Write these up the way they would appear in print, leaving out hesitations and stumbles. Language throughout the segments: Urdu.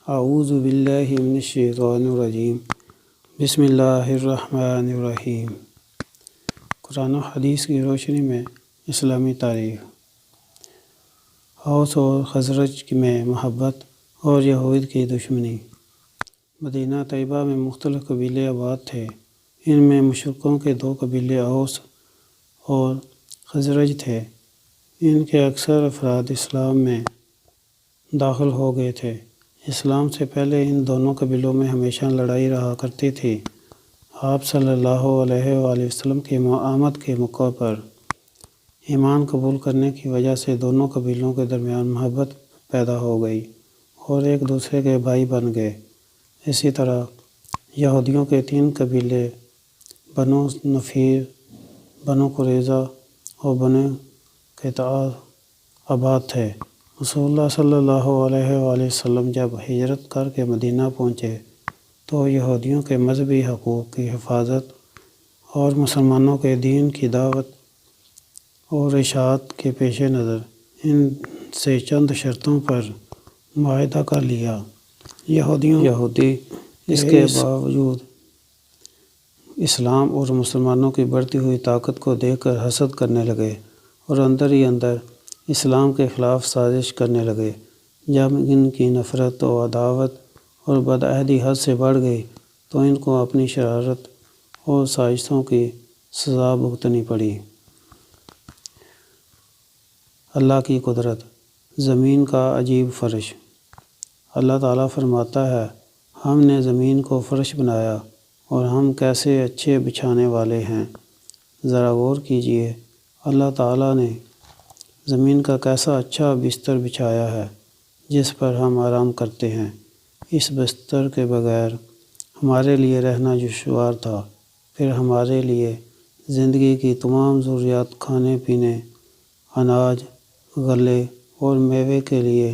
اعوذ باللہ من الشیطان الرجیم بسم اللہ الرحمن الرحیم۔ قرآن و حدیث کی روشنی میں اسلامی تاریخ۔ اوس اور خزرج میں محبت اور یہود کی دشمنی۔ مدینہ طیبہ میں مختلف قبیلے آباد تھے۔ ان میں مشرکوں کے دو قبیلے اوس اور خزرج تھے۔ ان کے اکثر افراد اسلام میں داخل ہو گئے تھے۔ اسلام سے پہلے ان دونوں قبیلوں میں ہمیشہ لڑائی رہا کرتی تھی۔ آپ صلی اللہ علیہ وآلہ وسلم کی آمد کے موقع پر ایمان قبول کرنے کی وجہ سے دونوں قبیلوں کے درمیان محبت پیدا ہو گئی اور ایک دوسرے کے بھائی بن گئے۔ اسی طرح یہودیوں کے تین قبیلے بنو نفیر، بنو قریظہ اور بنو قینقاع آباد تھے۔ رسول اللہ صلی اللہ علیہ وآلہ وسلم جب ہجرت کر کے مدینہ پہنچے تو یہودیوں کے مذہبی حقوق کی حفاظت اور مسلمانوں کے دین کی دعوت اور اشاعت کے پیش نظر ان سے چند شرطوں پر معاہدہ کر لیا۔ یہودی اس کے باوجود اسلام اور مسلمانوں کی بڑھتی ہوئی طاقت کو دیکھ کر حسد کرنے لگے اور اندر ہی اندر اسلام کے خلاف سازش کرنے لگے۔ جب ان کی نفرت و عداوت اور بدعہدی حد سے بڑھ گئی تو ان کو اپنی شرارت اور سازشوں کی سزا بھگتنی پڑی۔ اللہ کی قدرت۔ زمین کا عجیب فرش۔ اللہ تعالیٰ فرماتا ہے، ہم نے زمین کو فرش بنایا اور ہم کیسے اچھے بچھانے والے ہیں۔ ذرا غور کیجئے، اللہ تعالیٰ نے زمین کا کیسا اچھا بستر بچھایا ہے جس پر ہم آرام کرتے ہیں۔ اس بستر کے بغیر ہمارے لیے رہنا دشوار تھا۔ پھر ہمارے لیے زندگی کی تمام ضروریات، کھانے پینے، اناج، غلے اور میوے کے لیے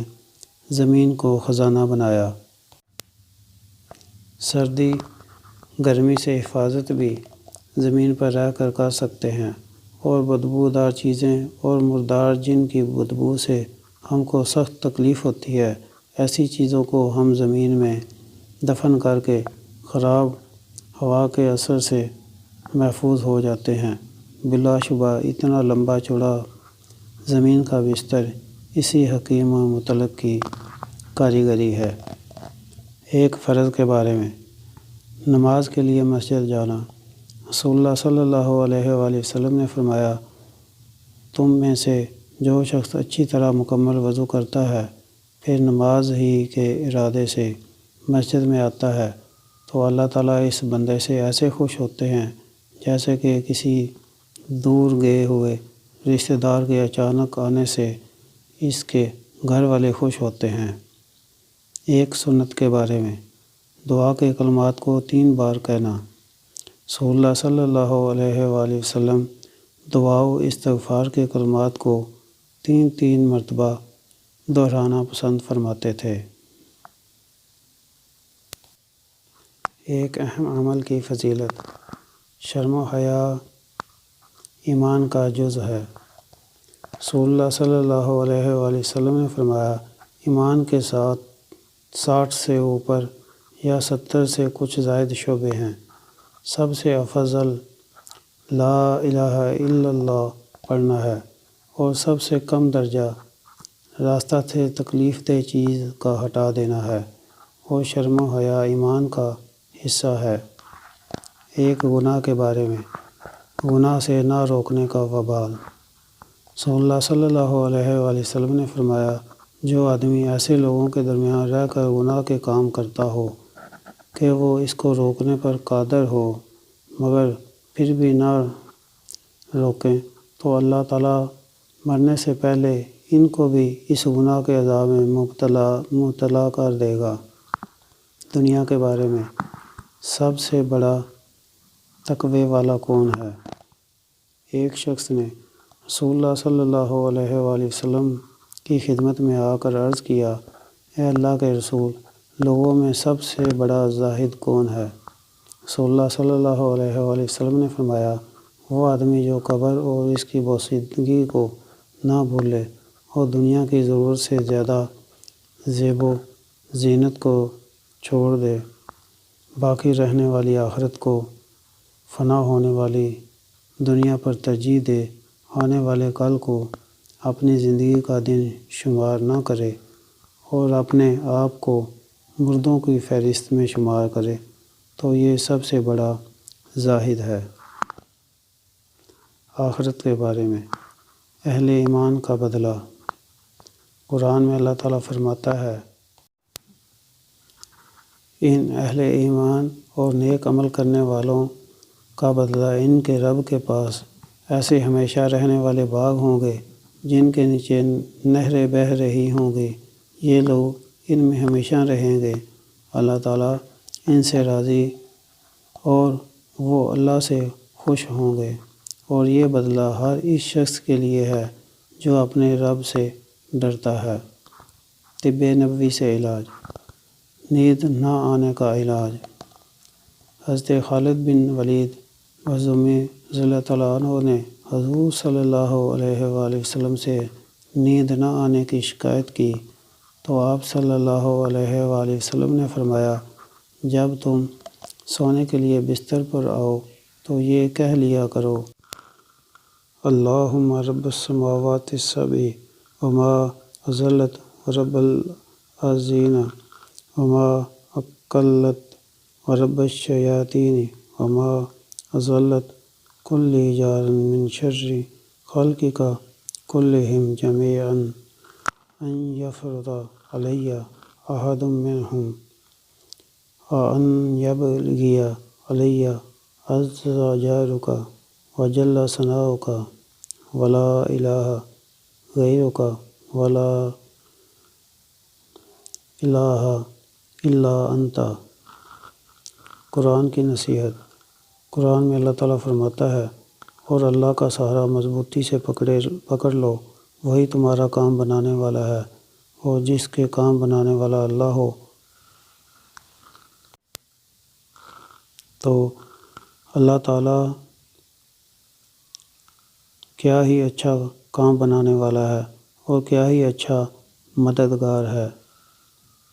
زمین کو خزانہ بنایا۔ سردی گرمی سے حفاظت بھی زمین پر رہ کر سکتے ہیں اور بدبودار چیزیں اور مردار جن کی بدبو سے ہم کو سخت تکلیف ہوتی ہے، ایسی چیزوں کو ہم زمین میں دفن کر کے خراب ہوا کے اثر سے محفوظ ہو جاتے ہیں۔ بلا شبہ اتنا لمبا چوڑا زمین کا بستر اسی حکیم و مطلق کی کاریگری ہے۔ ایک فرض کے بارے میں۔ نماز کے لیے مسجد جانا۔ رسول اللہ صلی اللہ علیہ وآلہ وسلم نے فرمایا، تم میں سے جو شخص اچھی طرح مکمل وضو کرتا ہے پھر نماز ہی کے ارادے سے مسجد میں آتا ہے تو اللہ تعالیٰ اس بندے سے ایسے خوش ہوتے ہیں جیسے کہ کسی دور گئے ہوئے رشتہ دار کے اچانک آنے سے اس کے گھر والے خوش ہوتے ہیں۔ ایک سنت کے بارے میں۔ دعا کے کلمات کو 3 بار کہنا۔ رسول اللہ صلی اللہ علیہ وآلہ وسلم دعا و استغفار کے کلمات کو 3 مرتبہ دہرانا پسند فرماتے تھے۔ ایک اہم عمل کی فضیلت۔ شرم و حیا ایمان کا جز ہے۔ رسول اللہ صلی اللہ علیہ وآلہ وسلم نے فرمایا، ایمان کے ساتھ 60 سے اوپر یا 70 سے کچھ زائد شعبے ہیں۔ سب سے افضل لا الہ الا اللہ پڑھنا ہے اور سب سے کم درجہ راستہ سے تکلیف دہ چیز کا ہٹا دینا ہے اور شرم و حیا ایمان کا حصہ ہے۔ ایک گناہ کے بارے میں۔ گناہ سے نہ روکنے کا وبال۔ رسول اللہ صلی اللہ علیہ وآلہ وسلم نے فرمایا، جو آدمی ایسے لوگوں کے درمیان رہ کر گناہ کے کام کرتا ہو کہ وہ اس کو روکنے پر قادر ہو مگر پھر بھی نہ روکیں تو اللہ تعالیٰ مرنے سے پہلے ان کو بھی اس گناہ کے عذاب میں مبتلا کر دے گا۔ دنیا کے بارے میں۔ سب سے بڑا تقوی والا کون ہے؟ ایک شخص نے رسول اللہ صلی اللہ علیہ وآلہ وسلم کی خدمت میں آ کر عرض کیا، اے اللہ کے رسول، لوگوں میں سب سے بڑا زاہد کون ہے؟ رسول اللہ صلی اللہ علیہ وآلہ وسلم نے فرمایا، وہ آدمی جو قبر اور اس کی بوسیدگی کو نہ بھولے اور دنیا کی ضرورت سے زیادہ زیب و زینت کو چھوڑ دے، باقی رہنے والی آخرت کو فنا ہونے والی دنیا پر ترجیح دے، آنے والے کل کو اپنی زندگی کا دن شمار نہ کرے اور اپنے آپ کو مردوں کی فہرست میں شمار کرے تو یہ سب سے بڑا زاہد ہے۔ آخرت کے بارے میں اہل ایمان کا بدلہ۔ قرآن میں اللہ تعالیٰ فرماتا ہے، ان اہل ایمان اور نیک عمل کرنے والوں کا بدلہ ان کے رب کے پاس ایسے ہمیشہ رہنے والے باغ ہوں گے جن کے نیچے نہریں بہہ رہی ہوں گی، یہ لوگ ان میں ہمیشہ رہیں گے، اللہ تعالیٰ ان سے راضی اور وہ اللہ سے خوش ہوں گے، اور یہ بدلہ ہر اس شخص کے لیے ہے جو اپنے رب سے ڈرتا ہے۔ طب نبوی سے علاج۔ نیند نہ آنے کا علاج۔ حضرت خالد بن ولید مخزومی رضی اللہ تعالیٰ عنہ نے حضور صلی اللہ علیہ وآلہ وسلم سے نیند نہ آنے کی شکایت کی تو آپ صلی اللہ علیہ وآلہ وسلم نے فرمایا، جب تم سونے کے لیے بستر پر آؤ تو یہ کہہ لیا کرو، اللہم رب السماوات السبع وما اضلت ورب الارضین وما اقلت ورب الشیاطین وما اضلت کل جار من شر خلقک کلہم جمیعا ان یفرض علی احد منہم ان یبغی علی عز جارک وجل ثناؤک ولا الہ غیرک ولا الہ الا انت۔ قرآن کی نصیحت۔ قرآن میں اللہ تعالیٰ فرماتا ہے، اور اللہ کا سہارا مضبوطی سے پکڑ لو، وہی تمہارا کام بنانے والا ہے، اور جس کے کام بنانے والا اللہ ہو تو اللہ تعالیٰ کیا ہی اچھا کام بنانے والا ہے اور کیا ہی اچھا مددگار ہے۔